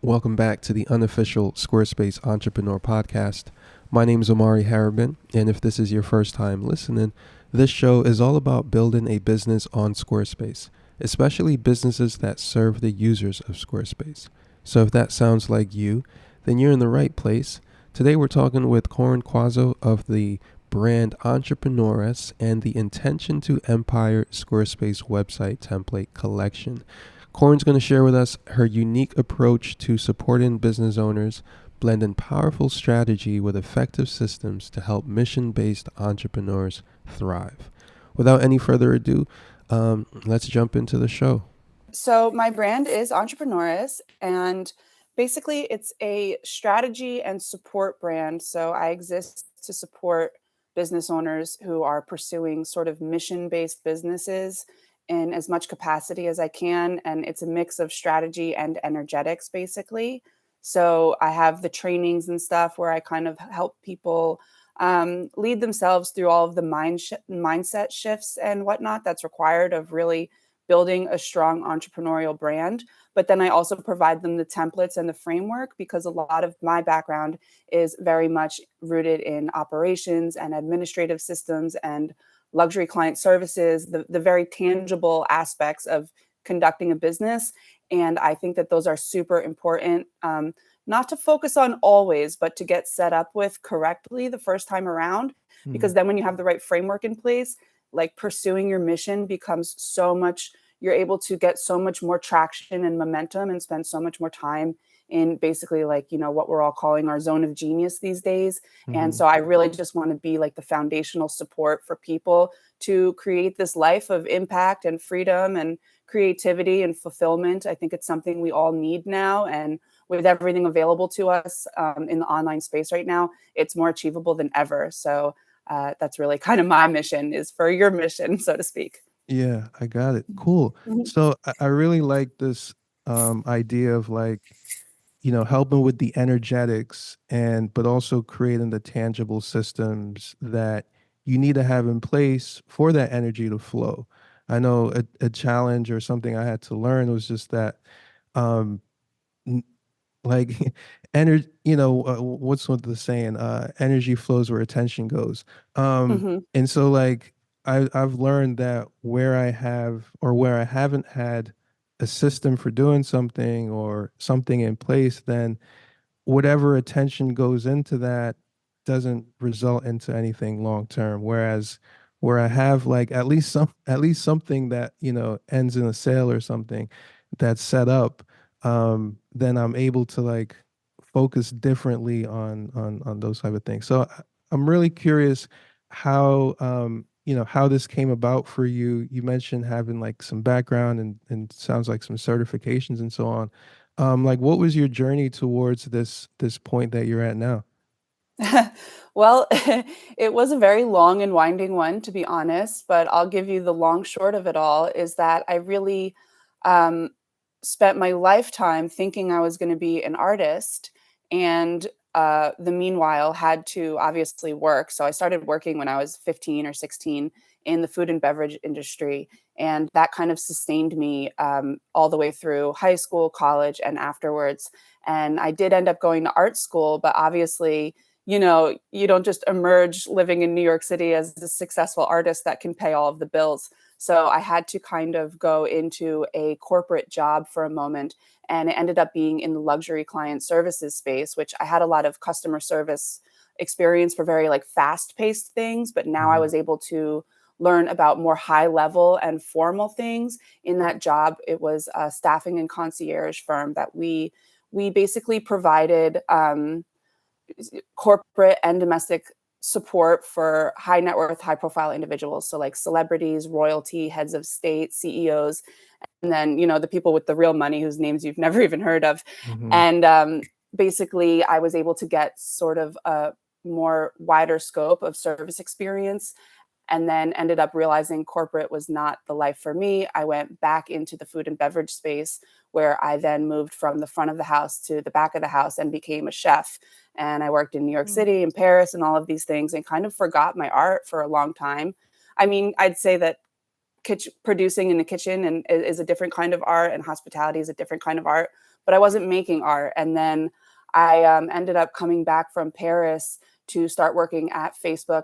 Welcome back to the unofficial Squarespace Entrepreneur Podcast. My name is Omari Harabin, and if this is your first time listening, this show is all about building a business on Squarespace, especially businesses that serve the users of Squarespace. So if that sounds like you, then you're in the right place. Today we're talking with Corinne Cuozzo of the brand Entrepreneurship and the Intention to Empire Squarespace website template collection. Corinne's going to share with us her unique approach to supporting business owners, blending powerful strategy with effective systems to help mission-based entrepreneurs thrive. Without any further ado, let's jump into the show. So my brand is Entrepreneurship, and basically it's a strategy and support brand. So I exist to support business owners who are pursuing sort of mission-based businesses in as much capacity as I can. And it's a mix of strategy and energetics, basically. So I have the trainings and stuff where I kind of help people lead themselves through all of the mindset shifts and whatnot that's required of really building a strong entrepreneurial brand. But then I also provide them the templates and the framework because a lot of my background is very much rooted in operations and administrative systems and luxury client services, the very tangible aspects of conducting a business. And I think that those are super important, not to focus on always, but to get set up with correctly the first time around. Because then when you have the right framework in place, like pursuing your mission becomes so much, you're able to get so much more traction and momentum and spend so much more time in basically like, what we're all calling our zone of genius these days. And so I really just want to be like the foundational support for people to create this life of impact and freedom and creativity and fulfillment. I think it's something we all need now. And with everything available to us in the online space right now, it's more achievable than ever. So that's really kind of my mission, is for your mission, so to speak. Yeah, I got it. Cool. Mhm. So I really like this idea of like, helping with the energetics but also creating the tangible systems that you need to have in place for that energy to flow. I know a challenge or something I had to learn was just that, um, n- like energy, what's what the saying, energy flows where attention goes. Mhm. And so like, I've learned that where I have or where I haven't had a system for doing something or something in place, then whatever attention goes into that doesn't result into anything long term. Whereas where I have like at least something that, ends in a sale or something that's set up, then I'm able to like focus differently on those type of things. So I'm really curious how how this came about for you. You mentioned having like some background and sounds like some certifications and so on. Like what was your journey towards this point that you're at now? Well, it was a very long and winding one, to be honest, but I'll give you the long short of it all is that I really um, spent my lifetime thinking I was going to be an artist, and the meanwhile had to obviously work. So I started working when I was 15 or 16 in the food and beverage industry, and that kind of sustained me all the way through high school, college, and afterwards. And I did end up going to art school, but obviously, you don't just emerge living in New York City as a successful artist that can pay all of the bills. So I had to kind of go into a corporate job for a moment. And it ended up being in the luxury client services space, which I had a lot of customer service experience for very like fast paced things. But now I Hmm. was able to learn about more high level and formal things in that job. It was a staffing and concierge firm that we basically provided corporate and domestic support for high net worth, high profile individuals. So like celebrities, royalty, heads of state, CEOs, and then, the people with the real money whose names you've never even heard of. Hmm. And basically, I was able to get sort of a more wider scope of service experience, and then ended up realizing corporate was not the life for me. I went back into the food and beverage space where I then moved from the front of the house to the back of the house and became a chef. And I worked in New York Mm. City and Paris and all of these things and kind of forgot my art for a long time. I mean, I'd say that producing in the kitchen and is a different kind of art, and hospitality is a different kind of art. but I wasn't making art. And then I ended up coming back from Paris to start working at Facebook.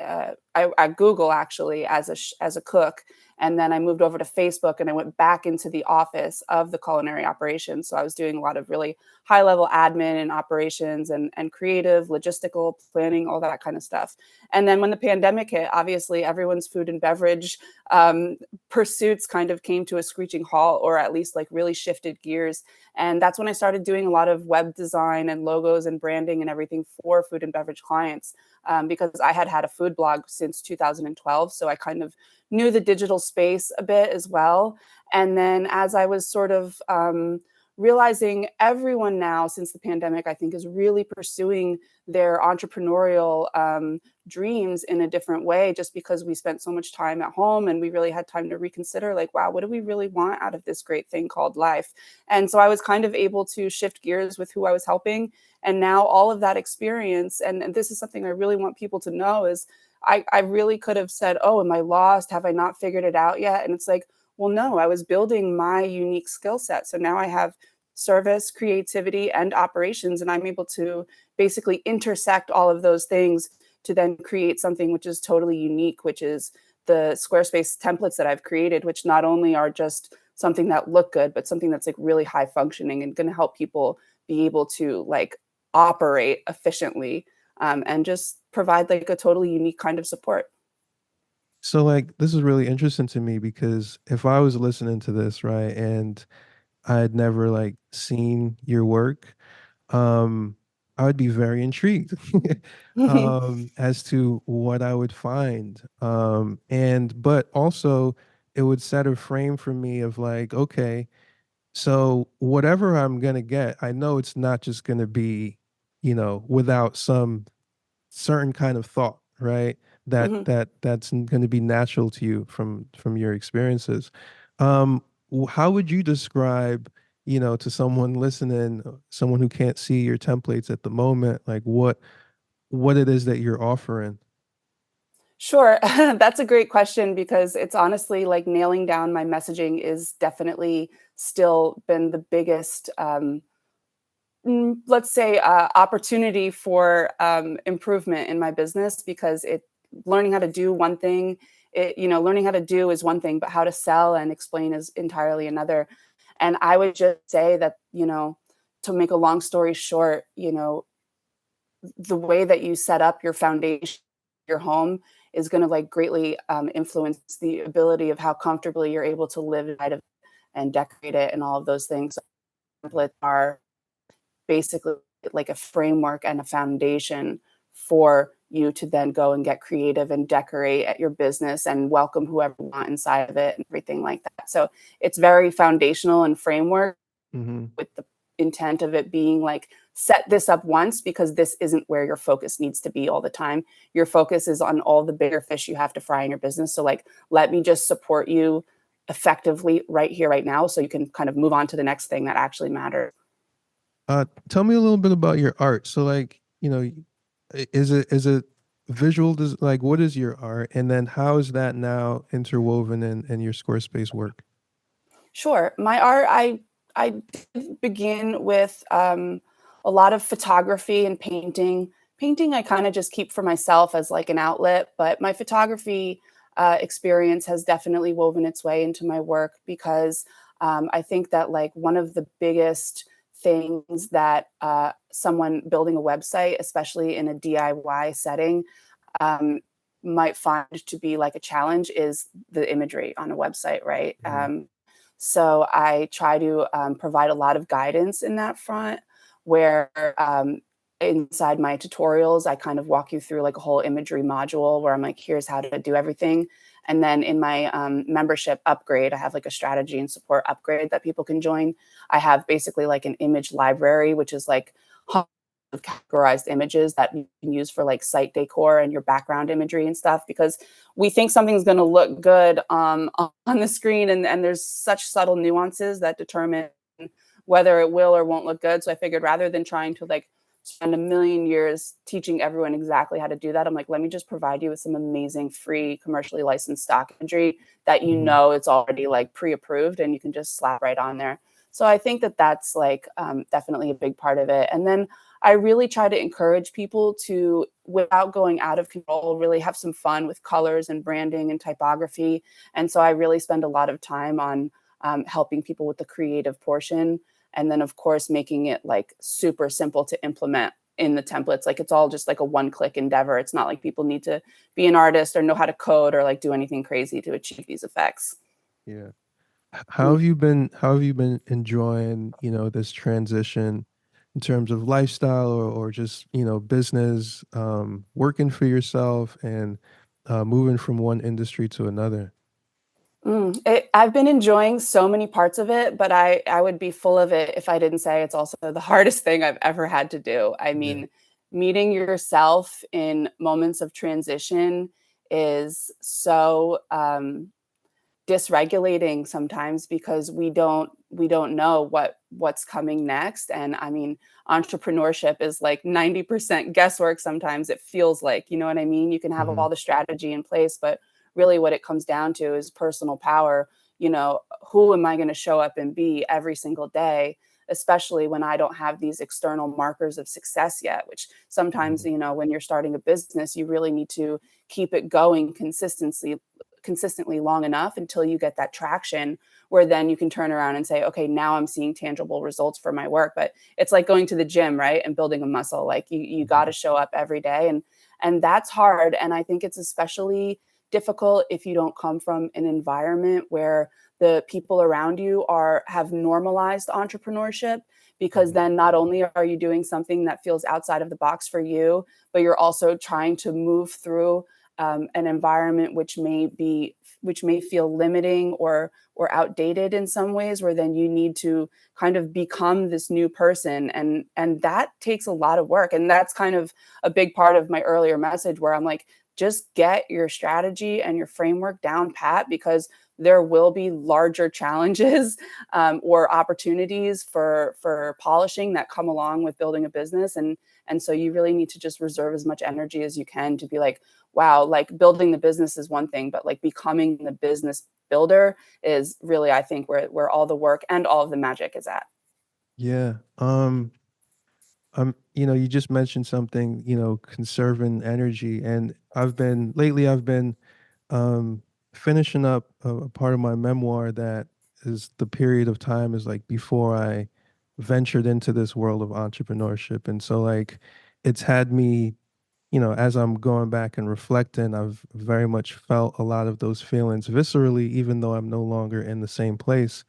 At Google actually as a cook, and then I moved over to Facebook and I went back into the office of the culinary operations. So I was doing a lot of really high level admin and operations and creative, logistical planning, all that kind of stuff. And then when the pandemic hit, obviously everyone's food and beverage um, pursuits kind of came to a screeching halt, or at least like really shifted gears. And that's when I started doing a lot of web design and logos and branding and everything for food and beverage clients, because I had had a food blog since 2012. So I kind of knew the digital space a bit as well. And then as I was sort of realizing everyone now since the pandemic, I think, is really pursuing their entrepreneurial dreams in a different way, just because we spent so much time at home and we really had time to reconsider, like, wow, what do we really want out of this great thing called life? And so I was kind of able to shift gears with who I was helping. And now all of that experience, and this is something I really want people to know, is I really could have said, oh, am I lost? Have I not figured it out yet? And it's like, well, no, I was building my unique skill set. So now I have service, creativity, and operations, and I'm able to basically intersect all of those things to then create something which is totally unique, which is the Squarespace templates that I've created, which not only are just something that look good, but something that's like really high functioning and going to help people be able to like operate efficiently, and just provide like a totally unique kind of support. So like this is really interesting to me because if I was listening to this, right, and I had never like seen your work, I would be very intrigued as to what I would find. And but also it would set a frame for me of like, okay, so whatever I'm gonna get, I know it's not just gonna be, without some certain kind of thought, right? Mhm. That's going to be natural to you from your experiences. How would you describe, to someone listening, someone who can't see your templates at the moment, like what it is that you're offering? Sure. That's a great question, because it's honestly like nailing down my messaging is definitely still been the biggest, let's say, opportunity for improvement in my business, because it learning how to do one thing, learning how to do is one thing, but how to sell and explain is entirely another. And I would just say that, to make a long story short, the way that you set up your foundation, your home, is going to like greatly influence the ability of how comfortably you're able to live inside of it and decorate it and all of those things. Templates are basically like a framework and a foundation for you to then go and get creative and decorate at your business and welcome whoever you want inside of it and everything like that. So it's very foundational and framework, Hmm. with the intent of it being like, set this up once, because this isn't where your focus needs to be all the time. Your focus is on all the bigger fish you have to fry in your business. So like, let me just support you effectively right here, right now, so you can kind of move on to the next thing that actually matters. Tell me a little bit about your art. So like, is it visual, like what is your art? And then how is that now interwoven in your Squarespace work? Sure. My art, I did begin with a lot of photography and painting. Painting, I kind of just keep for myself as like an outlet, but my photography experience has definitely woven its way into my work, because I think that like one of the biggest things that someone building a website, especially in a DIY setting, um, might find to be like a challenge, is the imagery on a website, right? Mhm. So I try to provide a lot of guidance in that front, where inside my tutorials, I kind of walk you through like a whole imagery module where I'm like, here's how to do everything. And then in my membership upgrade, I have like a strategy and support upgrade that people can join. I have basically like an image library, which is like hundreds of categorized images that you can use for like site decor and your background imagery and stuff, because we think something's going to look good on the screen, and there's such subtle nuances that determine whether it will or won't look good. So I figured, rather than trying to like spend a million years teaching everyone exactly how to do that, I'm like, let me just provide you with some amazing free commercially licensed stock imagery that Mhm. it's already like pre-approved and you can just slap right on there. So I think that that's like definitely a big part of it. And then I really try to encourage people to, without going out of control, really have some fun with colors and branding and typography. And so I really spend a lot of time on helping people with the creative portion. And then, of course, making it like super simple to implement in the templates. Like it's all just like a one click endeavor. It's not like people need to be an artist or know how to code or like do anything crazy to achieve these effects. Yeah. Mm. How have you been enjoying, this transition in terms of lifestyle or just, business, working for yourself and moving from one industry to another? I've been enjoying so many parts of it, but I would be full of it if I didn't say it's also the hardest thing I've ever had to do. I Yeah. mean, meeting yourself in moments of transition is so dysregulating sometimes because we don't know what's coming next. And I mean, entrepreneurship is like 90% guesswork. Sometimes it feels like, you know what I mean? You can have Hmm. all the strategy in place, but really what it comes down to is personal power. You know, who am I going to show up and be every single day, especially when I don't have these external markers of success yet, which sometimes, Hmm. you know, when you're starting a business, you really need to keep it going consistently long enough until you get that traction, where then you can turn around and say, okay, now I'm seeing tangible results for my work. But it's like going to the gym, right, and building a muscle. Like you got to show up every day, and that's hard. And I think it's especially difficult if you don't come from an environment where the people around you are have normalized entrepreneurship, because Hmm. then not only are you doing something that feels outside of the box for you, but you're also trying to move through an environment which may feel limiting or outdated in some ways, where then you need to kind of become this new person, and that takes a lot of work. And that's kind of a big part of my earlier message, where I'm like, just get your strategy and your framework down pat, because there will be larger challenges or opportunities for polishing that come along with building a business. And so you really need to just reserve as much energy as you can to be like, wow, like building the business is one thing, but like becoming the business builder is really, I think, where all the work and all of the magic is at. Yeah. You just mentioned something, conserving energy, and I've been um finishing up a part of my memoir that is the period of time is like before I ventured into this world of entrepreneurship. And so like it's had me, as I'm going back and reflecting, I've very much felt a lot of those feelings viscerally, even though I'm no longer in the same place.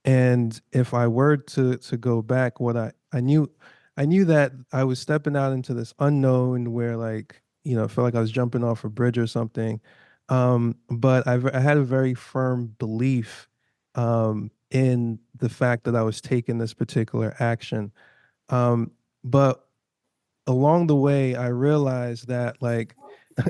And if I were to go back, what I knew that I was stepping out into this unknown where like, it felt like I was jumping off a bridge or something. But I had a very firm belief in the fact that I was taking this particular action. But along the way, I realized that like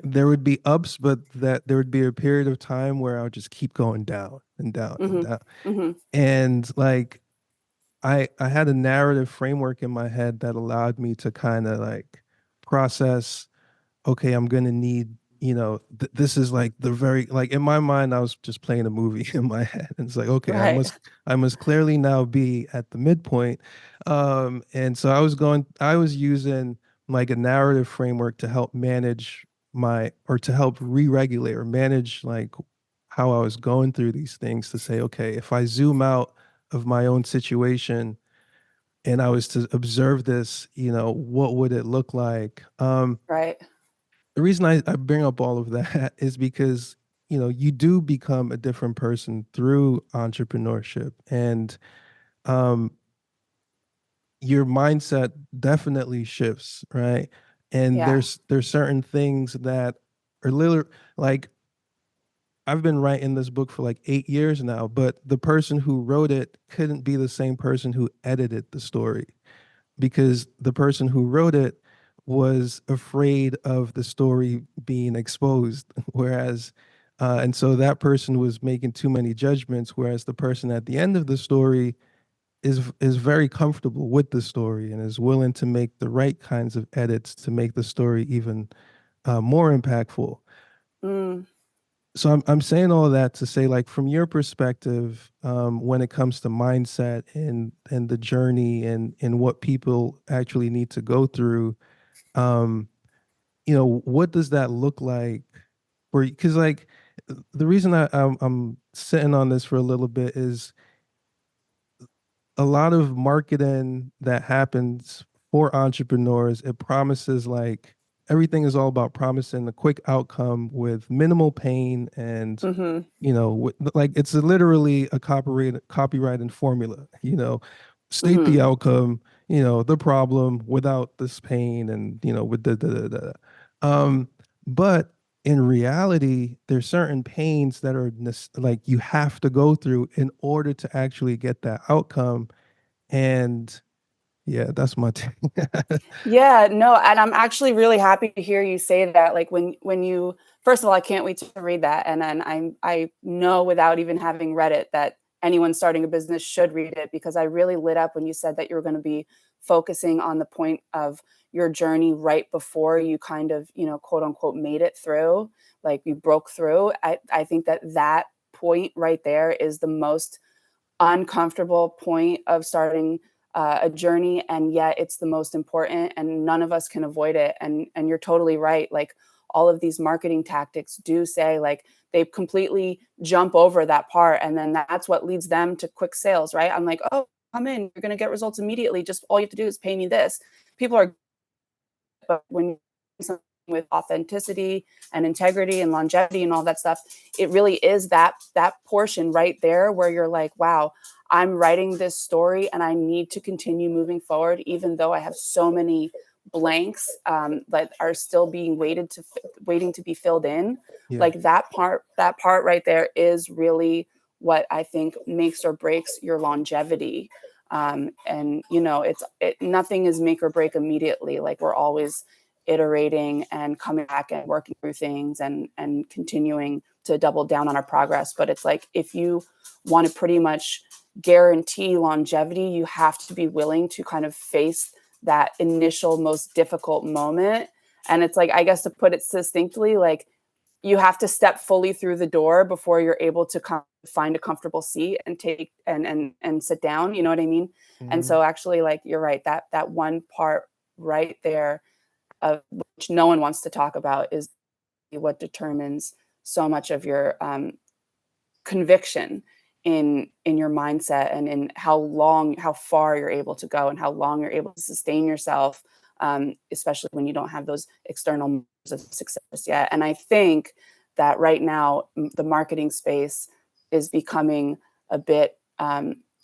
there would be ups, but that there would be a period of time where I would just keep going down and down and Mm-hmm. down. Mm-hmm. And like I had a narrative framework in my head that allowed me to kind of like process, okay, I'm gonna need, this is like the very like in my mind, I was just playing a movie in my head. And it's like, okay, Right. I must clearly now be at the midpoint. And so I was using like a narrative framework to help manage or to help re-regulate or manage like how I was going through these things to say, okay, if I zoom out of my own situation and I was to observe this, what would it look like? Right. The reason I bring up all of that is because, you do become a different person through entrepreneurship, and um, your mindset definitely shifts, right? And Yeah. there's certain things that are literally like I've been writing this book for like 8 years now, but the person who wrote it couldn't be the same person who edited the story, because the person who wrote it was afraid of the story being exposed. Whereas, and so that person was making too many judgments, whereas the person at the end of the story is very comfortable with the story and is willing to make the right kinds of edits to make the story even more impactful. Mm. So I'm saying all that to say, like, from your perspective, when it comes to mindset and the journey and what people actually need to go through, um, what does that look like for you? Because like the reason I'm sitting on this for a little bit is a lot of marketing that happens for entrepreneurs, it promises like everything is all about promising a quick outcome with minimal pain and Hmm. like it's literally a copyrighted formula, state the Hmm. outcome, the problem without this pain and with um but in reality there's certain pains that are like you have to go through in order to actually get that outcome. And yeah, that's my take. Yeah, no, and I'm actually really happy to hear you say that. Like when you first of all, I can't wait to read that. And then I know without even having read it that anyone starting a business should read it because I really lit up when you said that you were going to be focusing on the point of your journey right before you kind of, quote unquote made it through, like you broke through. I think that that point right there is the most uncomfortable point of starting a journey, and yet it's the most important and none of us can avoid it. And you're totally right, like all of these marketing tactics do say like they completely jump over that part, and then that's what leads them to quick sales, right? I'm like, oh, come in, you're going to get results immediately, just all you have to do is pay me this. People are, but when you do something with authenticity and integrity and longevity and all that stuff, it really is that portion right there where you're like, wow, I'm writing this story and I need to continue moving forward, even though I have so many blanks that are still being waiting to be filled in. Yeah. Like that part right there is really what I think makes or breaks your longevity. And nothing is make or break immediately. Like we're always iterating and coming back and working through things and continuing to double down on our progress. But it's like if you want to pretty much guarantee longevity, you have to be willing to kind of face that initial most difficult moment. And it's like, I guess to put it succinctly, like you have to step fully through the door before you're able to find a comfortable seat and take and sit down, you know what I mean? And Mhm. so actually, like, you're right, that one part right there, of which no one wants to talk about, is what determines so much of your conviction in your mindset and in how far you're able to go and how long you're able to sustain yourself, especially when you don't have those external measures of success yet. And I think that right now the marketing space is becoming a bit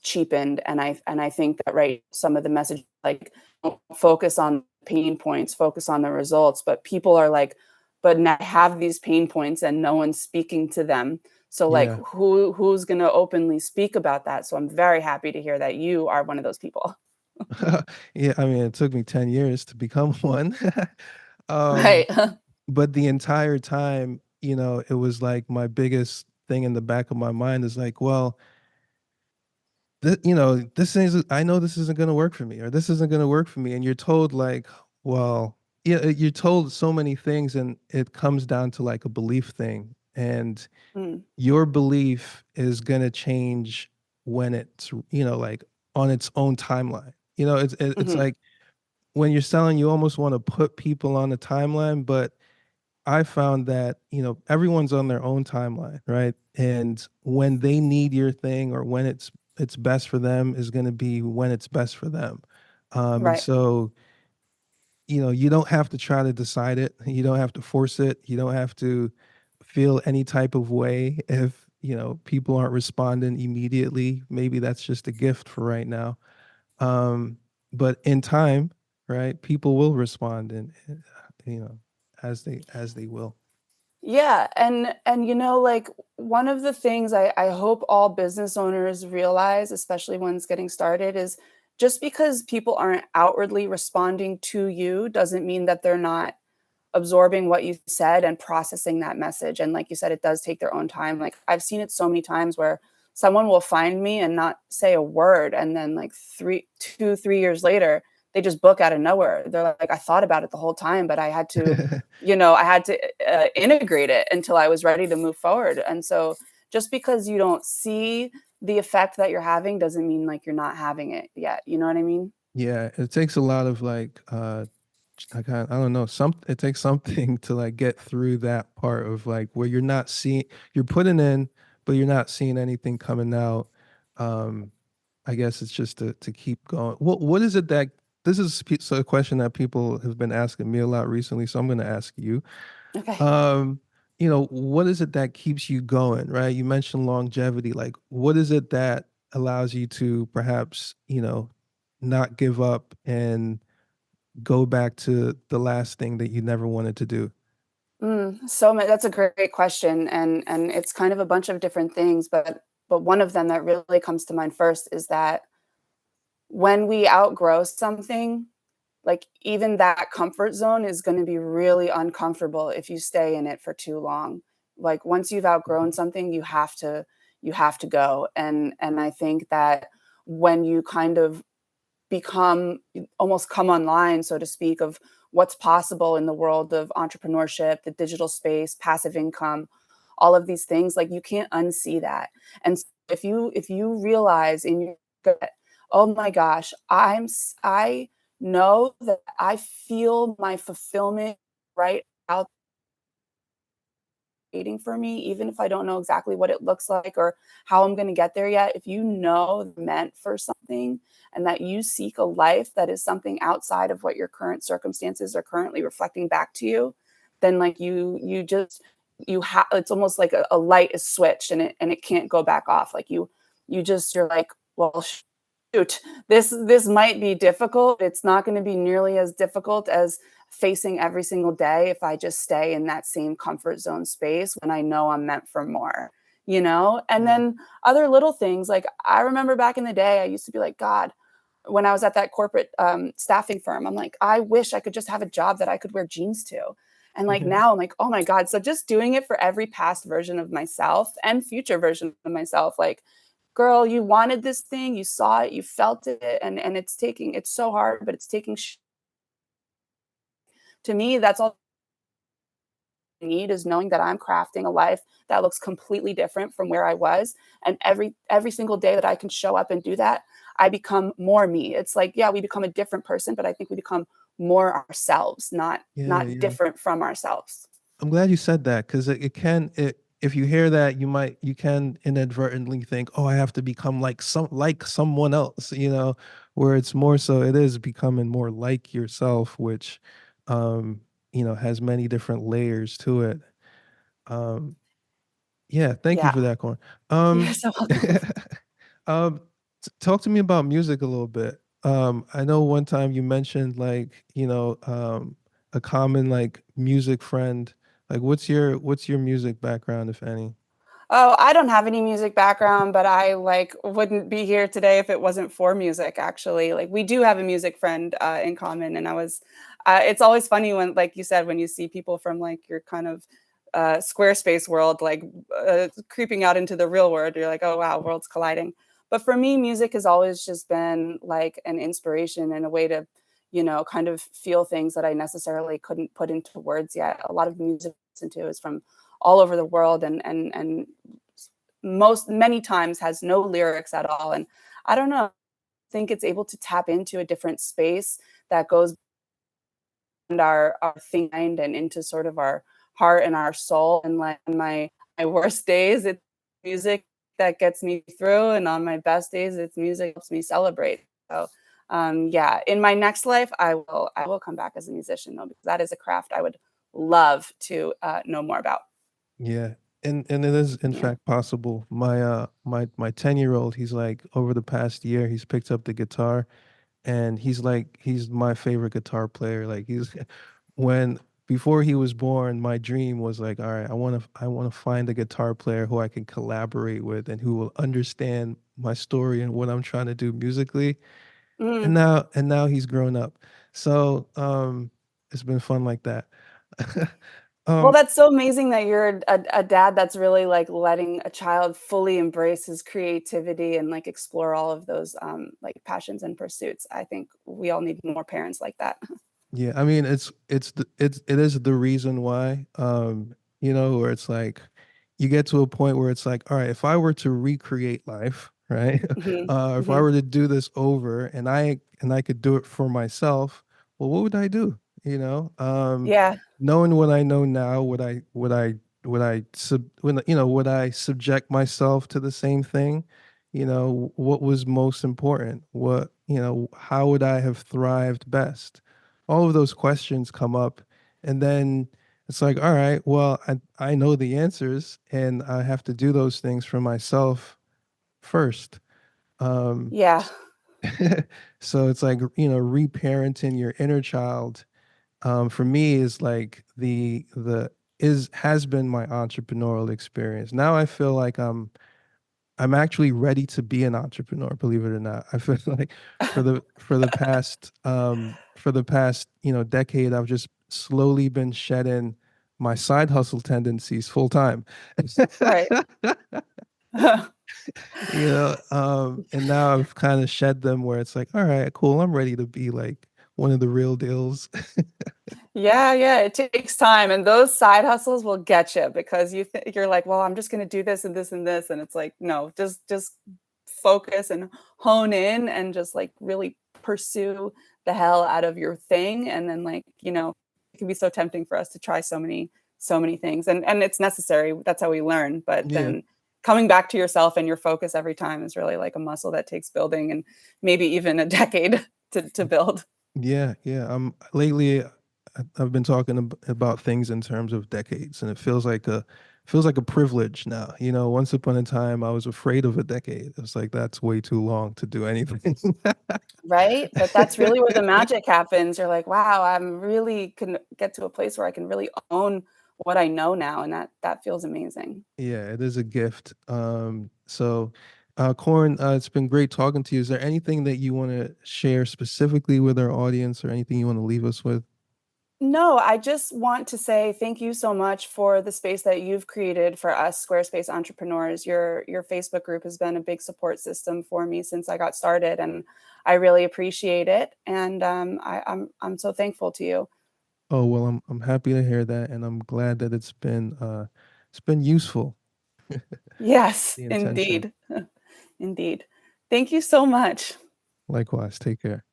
cheapened, and I think that right some of the message, like, don't focus on pain points, focus on the results, but people are like, but now I have these pain points and no one's speaking to them, so like Yeah. who's going to openly speak about that? So I'm very happy to hear that you are one of those people. Yeah, I mean, it took me 10 years to become one. Um, Right. but the entire time, it was like my biggest thing in the back of my mind is like, well, this is I know this isn't going to work for me or this isn't going to work for me. And you're told like, well, yeah, you're told so many things and it comes down to like a belief thing. And Mm, your belief is going to change when it's, like on its own timeline. It's hmm. like when you're selling, you almost want to put people on a timeline, but I found that, everyone's on their own timeline, right? And when they need your thing or when it's best for them is going to be when it's best for them. And Right. so, you don't have to try to decide it. You don't have to force it. You don't have to feel any type of way if, people aren't responding immediately. Maybe that's just a gift for right now. Um, but in time, right, people will respond and you know, as they will. Yeah, and like one of the things I hope all business owners realize, especially ones getting started, is just because people aren't outwardly responding to you doesn't mean that they're not absorbing what you said and processing that message. And like you said, it does take their own time. Like I've seen it so many times where someone will find me and not say a word, and then like 3 years later they just book out of nowhere. They're like, I thought about it the whole time, but I had to, I had to integrate it until I was ready to move forward. And so just because you don't see the effect that you're having doesn't mean like you're not having it yet. You know what I mean? Yeah, it takes a lot of like I don't know, it takes something to like get through that part of like where you're not seeing, you're putting in, but you're not seeing anything coming out. Um I guess it's just to keep going. What is it that this is so a question that people have been asking me a lot recently, so I'm going to ask you. Okay. Um, what is it that keeps you going, right? You mentioned longevity. Like, what is it that allows you to perhaps, not give up and go back to the last thing that you never wanted to do? That's a great question, and it's kind of a bunch of different things, but one of them that really comes to mind first is that when we outgrow something, like even that comfort zone is going to be really uncomfortable if you stay in it for too long. Like once you've outgrown something, you have to go. And I think that when you kind of become almost come online, so to speak, of what's possible in the world of entrepreneurship, the digital space, passive income, all of these things, like you can't unsee that. And if you realize in your gut, oh my gosh, I know that I feel my fulfillment right out waiting for me, even if I don't know exactly what it looks like or how I'm going to get there yet. If you know meant for something and that you seek a life that is something outside of what your current circumstances are currently reflecting back to you, then like you just you have it's almost like a light is switched and it can't go back off. Like you're like, well, shoot, this might be difficult. It's not going to be nearly as difficult as facing every single day if I just stay in that same comfort zone space when I know I'm meant for more. And Yeah. then other little things, like I remember back in the day, I used to be like, God, when I was at that corporate staffing firm, I'm like, I wish I could just have a job that I could wear jeans to. And like now I'm like, oh my God. So just doing it for every past version of myself and future version of myself, like, girl, you wanted this thing, you saw it, you felt it, and it's so hard, but it's taking to me, that's all I need is knowing that I'm crafting a life that looks completely different from where I was. And every single day that I can show up and do that, I become more me. It's like, yeah, we become a different person, but I think we become more ourselves, not Yeah, not yeah. different from ourselves. I'm glad you said that because if you hear that you can inadvertently think, oh, I have to become like someone else, where it's more so it is becoming more like yourself, which um, has many different layers to it. Um, yeah, thank you Yeah. for that, Corin. You're Um, so welcome. um, talk to me about music a little bit. I know one time you mentioned like, a common like music friend. Like what's your music background, if any? Oh, I don't have any music background, but I like wouldn't be here today if it wasn't for music, actually. Like we do have a music friend in common, and it's always funny when, like you said, when you see people from like your kind of Squarespace world, like creeping out into the real world, you're like, oh wow, worlds colliding. But for me, music has always just been like an inspiration and a way to, kind of feel things that I necessarily couldn't put into words yet. A lot of music I listen to is from all over the world and most many times has no lyrics at all. And I don't know, I think it's able to tap into a different space that goes beyond our mind and into sort of our heart and our soul. And like on my worst days, it's music that gets me through, and on my best days, it's music that helps me celebrate. So yeah, in my next life, I will come back as a musician though, because that is a craft I would love to know more about. Yeah. And it is in Yeah. fact possible. My 10-year-old, he's like over the past year, he's picked up the guitar and he's my favorite guitar player. Like he's when before he was born, my dream was like, all right, I want to find a guitar player who I can collaborate with and who will understand my story and what I'm trying to do musically. And Mm. now he's grown up. So it's been fun like that. Well, um, that's so amazing that you're a dad that's really like letting a child fully embrace his creativity and like explore all of those like passions and pursuits. I think we all need more parents like that. yeah, I mean it is the reason why where it's like you get to a point where it's like, all right, if I were to recreate life, right? Hmm. If I Hmm. were to do this over and I could do it for myself, well, what would I do? You know? Yeah, Knowing what I know now, would I subject myself to the same thing? What was most important? How would I have thrived best? All of those questions come up, and then it's like, all right, well, I know the answers, and I have to do those things for myself first. Um, yeah, so it's like, reparenting your inner child, for me, is like the is has been my entrepreneurial experience. Now I feel like I'm actually ready to be an entrepreneur, believe it or not. I feel like for the past, decade, I've just slowly been shedding my side hustle tendencies full time. right. And now I've kind of shed them where it's like, all right, cool, I'm ready to be like one of the real deals. Yeah, yeah, it takes time, and those side hustles will get you because you're like, well, I'm just going to do this and this and this, and it's like, no, just focus and hone in and just like really pursue the hell out of your thing, and then like it can be so tempting for us to try so many things, and it's necessary. That's how we learn. But Yeah. then coming back to yourself and your focus every time is really like a muscle that takes building and maybe even a decade to build. Yeah, yeah. Lately I've been talking about things in terms of decades, and it feels like a privilege now. Once upon a time I was afraid of a decade. It's like that's way too long to do anything. Right? But that's really where the magic happens. You're like, "Wow, I'm really can get to a place where I can really own what I know now," and that feels amazing. Yeah, it is a gift. Corin, it's been great talking to you. Is there anything that you want to share specifically with our audience, or anything you want to leave us with? No, I just want to say thank you so much for the space that you've created for us Squarespace entrepreneurs. Your Facebook group has been a big support system for me since I got started, and I really appreciate it. And I'm so thankful to you. Oh, well, I'm happy to hear that, and I'm glad that it's been useful. Yes, The intention. indeed. Indeed. Thank you so much. Likewise, take care.